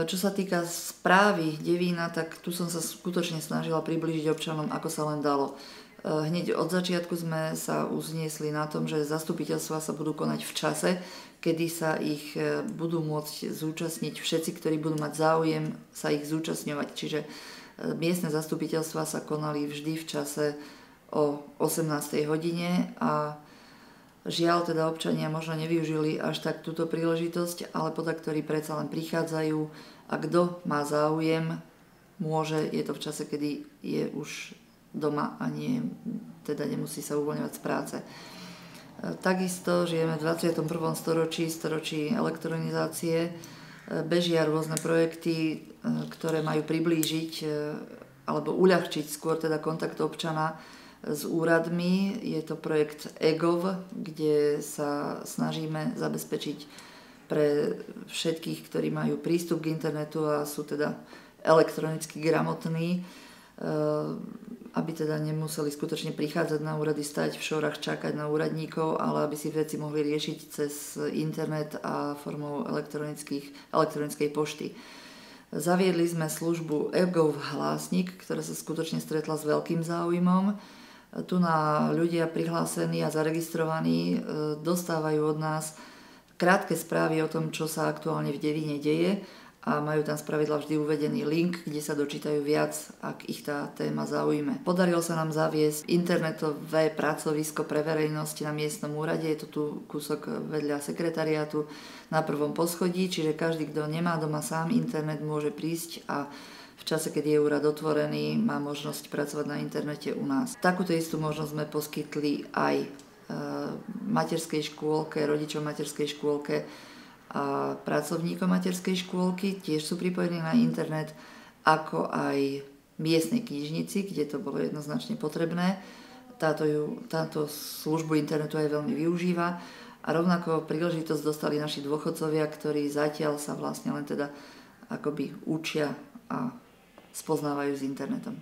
Čo sa týka správy Devína, tak tu som sa skutočne snažila priblížiť občanom, ako sa len dalo. Hneď od začiatku sme sa uzniesli na tom, že zastupiteľstvá sa budú konať v čase, kedy sa ich budú môcť zúčastniť všetci, ktorí budú mať záujem sa ich zúčastňovať. Čiže miestne zastupiteľstvá sa konali vždy v čase o 18. hodine a žiaľ teda občania možno nevyužili až tak túto príležitosť, ale podľa ktorí predsa len prichádzajú a kto má záujem, môže, je to v čase, kedy je už doma a teda nemusí sa uvoľňovať z práce. Takisto žijeme v 21. storočí elektronizácie. Bežia rôzne projekty, ktoré majú priblížiť alebo uľahčiť skôr teda kontakt občana s úradmi. Je to projekt eGov, kde sa snažíme zabezpečiť pre všetkých, ktorí majú prístup k internetu a sú teda elektronicky gramotní, aby teda nemuseli skutočnej prichádzať na úrady, stať v šorách, čakať na úradníkov, ale aby si veci mohli riešiť cez internet a formou elektronickej pošty. Zaviedli sme službu eGov Hlásnik, ktorá sa skutočne stretla s veľkým záujmom. Tu na ľudia prihlásení a zaregistrovaní dostávajú od nás krátke správy o tom, čo sa aktuálne v Devíne deje, a majú tam spravidla vždy uvedený link, kde sa dočítajú viac, ak ich tá téma zaujme. Podarilo sa nám zaviesť internetové pracovisko pre verejnosť na miestnom úrade, je to tu kúsok vedľa sekretariátu na prvom poschodí, čiže každý, kto nemá doma sám internet, môže prísť a v čase, keď je úrad otvorený, má možnosť pracovať na internete u nás. Takúto istú možnosť sme poskytli aj materskej škôlke, rodičom materskej škôlke a pracovníkom materskej škôlky, tiež sú pripojení na internet, ako aj miestnej knižnici, kde to bolo jednoznačne potrebné. Táto službu internetu aj veľmi využíva a rovnako príležitosť dostali naši dôchodcovia, ktorí zatiaľ sa vlastne len teda akoby učia a spoznávajú s internetom.